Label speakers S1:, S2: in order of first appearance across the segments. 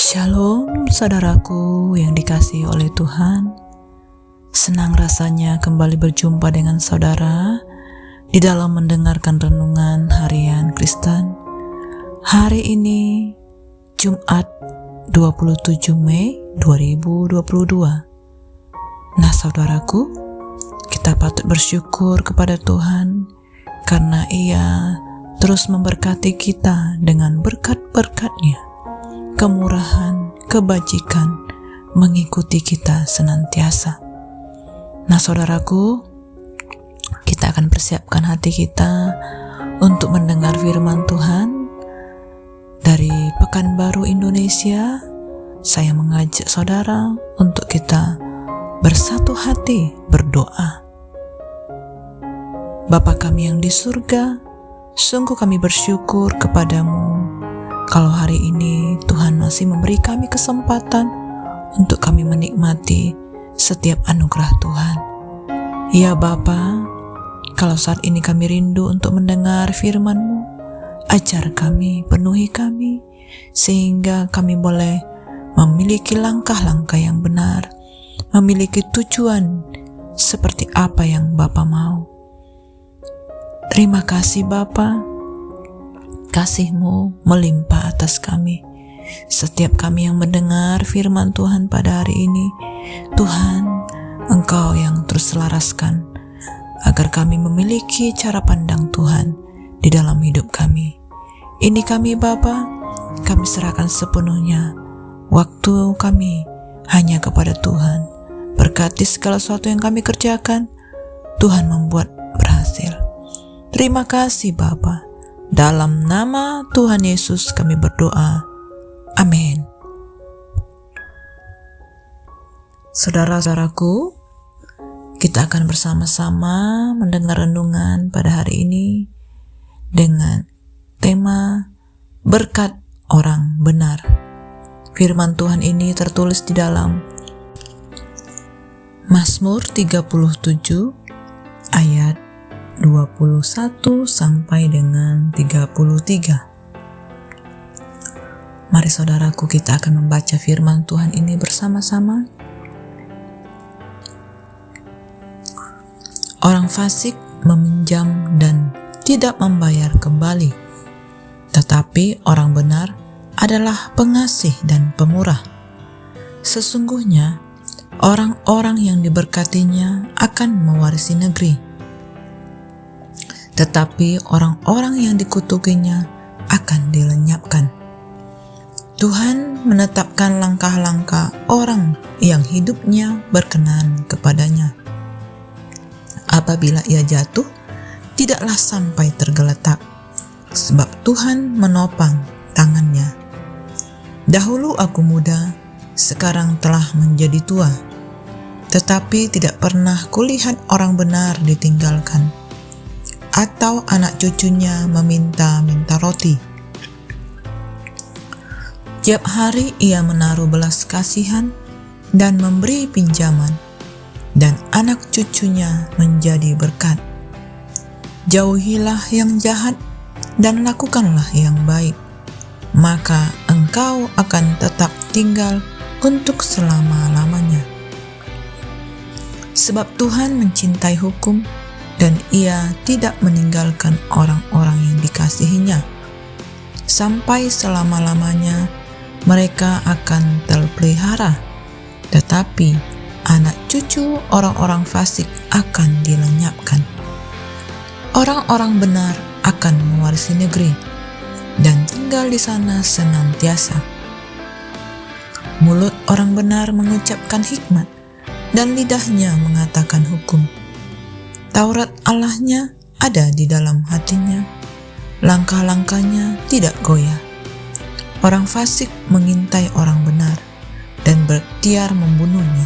S1: Shalom saudaraku yang dikasihi oleh Tuhan. Senang rasanya kembali berjumpa dengan saudara di dalam mendengarkan renungan harian Kristen. Hari ini Jumat 27 Mei 2022. Nah saudaraku, kita patut bersyukur kepada Tuhan karena Ia terus memberkati kita dengan berkat-berkat-Nya. Kemurahan, kebajikan mengikuti kita senantiasa. Nah saudaraku, kita akan persiapkan hati kita untuk mendengar firman Tuhan dari Pekanbaru Indonesia. Saya mengajak saudara untuk kita bersatu hati berdoa. Bapa kami yang di surga, sungguh kami bersyukur kepadamu kalau hari ini Tuhan masih memberi kami kesempatan untuk kami menikmati setiap anugerah Tuhan. Ya Bapa, kalau saat ini kami rindu untuk mendengar firman-Mu, ajar kami, penuhi kami, sehingga kami boleh memiliki langkah-langkah yang benar, memiliki tujuan seperti apa yang Bapa mau. Terima kasih Bapa. Kasih-Mu melimpah atas kami. Setiap kami yang mendengar firman Tuhan pada hari ini, Tuhan, Engkau yang terus selaraskan agar kami memiliki cara pandang Tuhan di dalam hidup kami. Ini kami Bapa, kami serahkan sepenuhnya waktu kami hanya kepada Tuhan. Berkati segala sesuatu yang kami kerjakan, Tuhan membuat berhasil. Terima kasih Bapa. Dalam nama Tuhan Yesus kami berdoa. Amin. Saudara-saudaraku, kita akan bersama-sama mendengar renungan pada hari ini dengan tema berkat orang benar. Firman Tuhan ini tertulis di dalam Mazmur 37 ayat 21 sampai dengan 33. Mari saudaraku, kita akan membaca firman Tuhan ini bersama-sama. Orang fasik meminjam dan tidak membayar kembali, tetapi orang benar adalah pengasih dan pemurah. Sesungguhnya orang-orang yang diberkatinya akan mewarisi negeri, tetapi orang-orang yang dikutukinya akan dilenyapkan. Tuhan menetapkan langkah-langkah orang yang hidupnya berkenan kepadanya. Apabila ia jatuh, tidaklah sampai tergeletak, sebab Tuhan menopang tangannya. Dahulu aku muda, sekarang telah menjadi tua, tetapi tidak pernah kulihat orang benar ditinggalkan, atau anak cucunya meminta-minta roti. Tiap hari ia menaruh belas kasihan dan memberi pinjaman, dan anak cucunya menjadi berkat. Jauhilah yang jahat dan lakukanlah yang baik, maka engkau akan tetap tinggal untuk selama-lamanya. Sebab Tuhan mencintai hukum, dan Ia tidak meninggalkan orang-orang yang dikasihinya. Sampai selama-lamanya mereka akan terpelihara, tetapi anak cucu orang-orang fasik akan dilenyapkan. Orang-orang benar akan mewarisi negeri dan tinggal di sana senantiasa. Mulut orang benar mengucapkan hikmat, dan lidahnya mengatakan hukum. Taurat Allahnya ada di dalam hatinya, langkah-langkahnya tidak goyah. Orang fasik mengintai orang benar dan berikhtiar membunuhnya.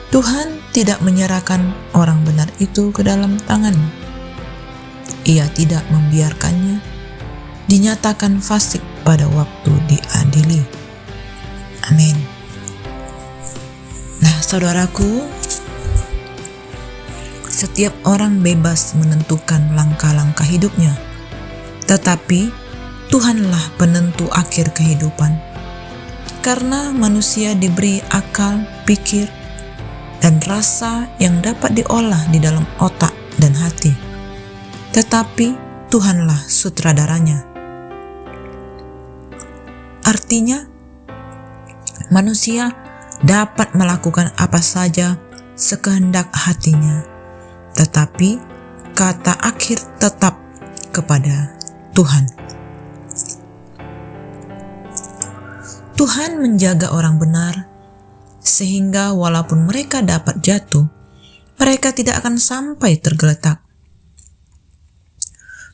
S1: Tuhan tidak menyerahkan orang benar itu ke dalam tangannya. Ia tidak membiarkannya dinyatakan fasik pada waktu diadili. Amin. Nah saudaraku, setiap orang bebas menentukan langkah-langkah hidupnya, tetapi Tuhanlah penentu akhir kehidupan. karena manusia diberi akal, pikir, dan rasa yang dapat diolah di dalam otak dan hati. Tetapi Tuhanlah sutradaranya. Artinya, manusia dapat melakukan apa saja sekehendak hatinya, tetapi kata akhir tetap kepada Tuhan. Tuhan menjaga orang benar, sehingga walaupun mereka dapat jatuh, mereka tidak akan sampai tergeletak.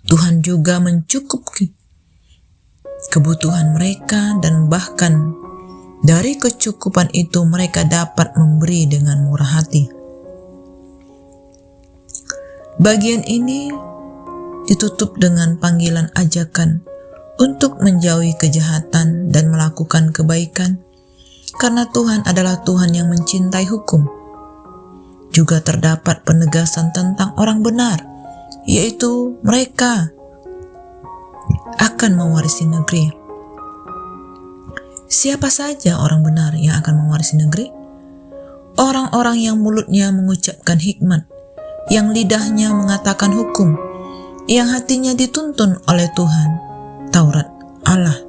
S1: Tuhan juga mencukupi kebutuhan mereka, dan bahkan dari kecukupan itu mereka dapat memberi dengan murah hati. Bagian ini ditutup dengan panggilan ajakan untuk menjauhi kejahatan dan melakukan kebaikan, karena Tuhan adalah Tuhan yang mencintai hukum. Juga terdapat penegasan tentang orang benar, yaitu mereka akan mewarisi negeri. Siapa saja orang benar yang akan mewarisi negeri? Orang-orang yang mulutnya mengucapkan hikmat, yang lidahnya mengatakan hukum, yang hatinya dituntun oleh Tuhan, Taurat Allah,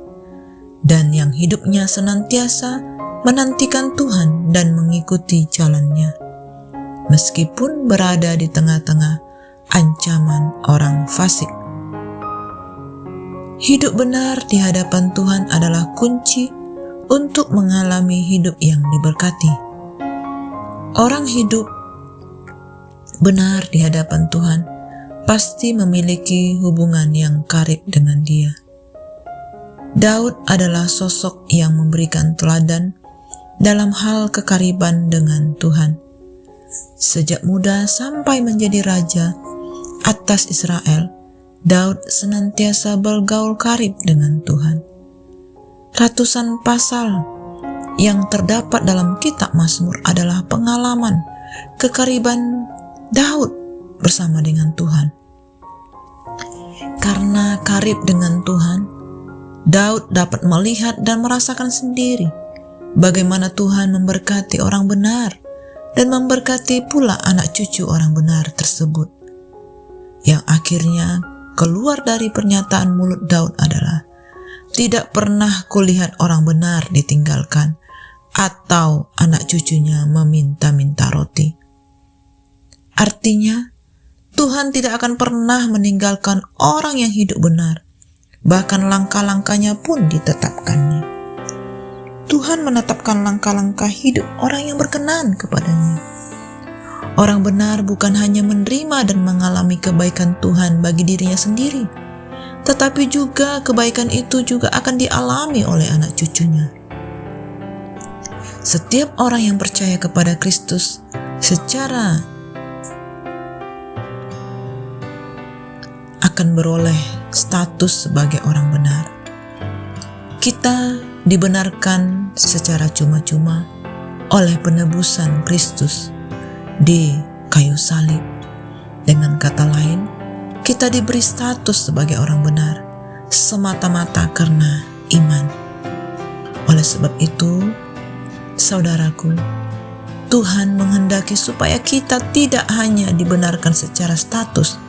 S1: dan yang hidupnya senantiasa menantikan Tuhan dan mengikuti jalannya, meskipun berada di tengah-tengah ancaman orang fasik. Hidup benar di hadapan Tuhan adalah kunci untuk mengalami hidup yang diberkati. Orang hidup benar di hadapan Tuhan pasti memiliki hubungan yang karib dengan Dia. Daud adalah sosok yang memberikan teladan dalam hal kekariban dengan Tuhan. Sejak muda sampai menjadi raja atas Israel, Daud senantiasa bergaul karib dengan Tuhan. Ratusan pasal yang terdapat dalam kitab Mazmur adalah pengalaman kekariban Daud bersama dengan Tuhan. Karena karib dengan Tuhan, Daud dapat melihat dan merasakan sendiri bagaimana Tuhan memberkati orang benar dan memberkati pula anak cucu orang benar tersebut. Yang akhirnya keluar dari pernyataan mulut Daud adalah, "Tidak pernah kulihat orang benar ditinggalkan atau anak cucunya meminta-minta roti." Artinya, Tuhan tidak akan pernah meninggalkan orang yang hidup benar, bahkan langkah-langkahnya pun ditetapkannya. Tuhan menetapkan langkah-langkah hidup orang yang berkenan kepadanya. Orang benar bukan hanya menerima dan mengalami kebaikan Tuhan bagi dirinya sendiri, tetapi juga kebaikan itu juga akan dialami oleh anak cucunya. Setiap orang yang percaya kepada Kristus secara akan beroleh status sebagai orang benar. Kita dibenarkan secara cuma-cuma oleh penebusan Kristus di kayu salib. Dengan kata lain, kita diberi status sebagai orang benar semata-mata karena iman. Oleh sebab itu, saudaraku, Tuhan menghendaki supaya kita tidak hanya dibenarkan secara status,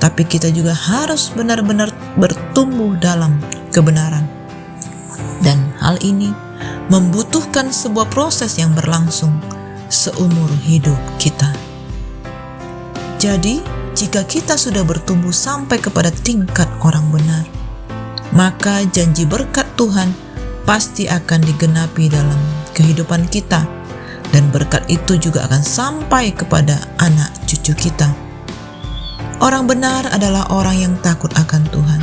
S1: tapi kita juga harus benar-benar bertumbuh dalam kebenaran. Dan hal ini membutuhkan sebuah proses yang berlangsung seumur hidup kita. Jadi, jika kita sudah bertumbuh sampai kepada tingkat orang benar, maka janji berkat Tuhan pasti akan digenapi dalam kehidupan kita, dan berkat itu juga akan sampai kepada anak cucu kita. Orang benar adalah orang yang takut akan Tuhan.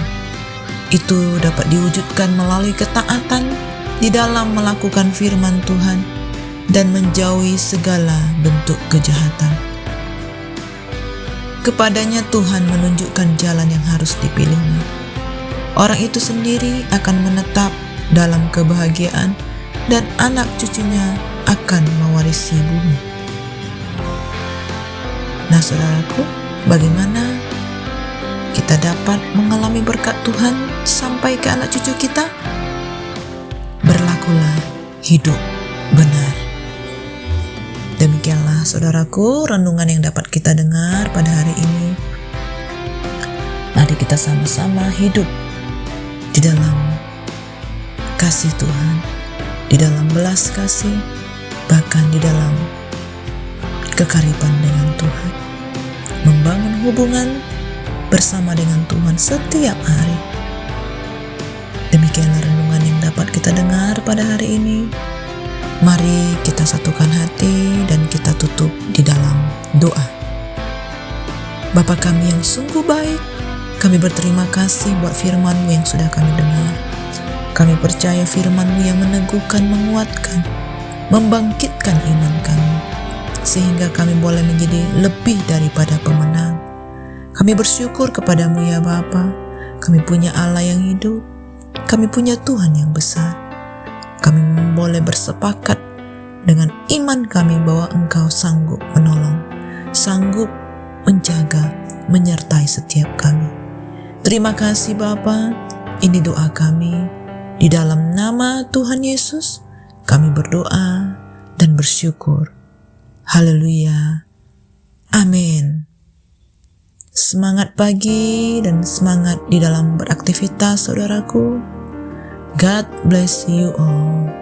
S1: Itu dapat diwujudkan melalui ketaatan di dalam melakukan firman Tuhan dan menjauhi segala bentuk kejahatan. Kepadanya Tuhan menunjukkan jalan yang harus dipilihnya. Orang itu sendiri akan menetap dalam kebahagiaan dan anak cucunya akan mewarisi bumi. Nah, saudaraku, bagaimana kita dapat mengalami berkat Tuhan sampai ke anak cucu kita? Berlakulah hidup benar. Demikianlah saudaraku renungan yang dapat kita dengar pada hari ini. Mari kita sama-sama hidup di dalam kasih Tuhan, di dalam belas kasih, bahkan di dalam kekariban dengan Tuhan, membangun hubungan bersama dengan Tuhan setiap hari. Demikianlah renungan yang dapat kita dengar pada hari ini. Mari kita satukan hati dan kita tutup di dalam doa. Bapa kami yang sungguh baik, kami berterima kasih buat firman-Mu yang sudah kami dengar. Kami percaya firman-Mu yang meneguhkan, menguatkan, membangkitkan iman kami, sehingga kami boleh menjadi lebih daripada pemenang. Kami bersyukur kepadamu ya Bapa. Kami punya Allah yang hidup, kami punya Tuhan yang besar. Kami boleh bersepakat dengan iman kami bahwa Engkau sanggup menolong, sanggup menjaga, menyertai setiap kami. Terima kasih Bapa. Ini doa kami. Di dalam nama Tuhan Yesus, kami berdoa dan bersyukur. Haleluya. Amin. Semangat pagi dan semangat di dalam beraktivitas saudaraku. God bless you all.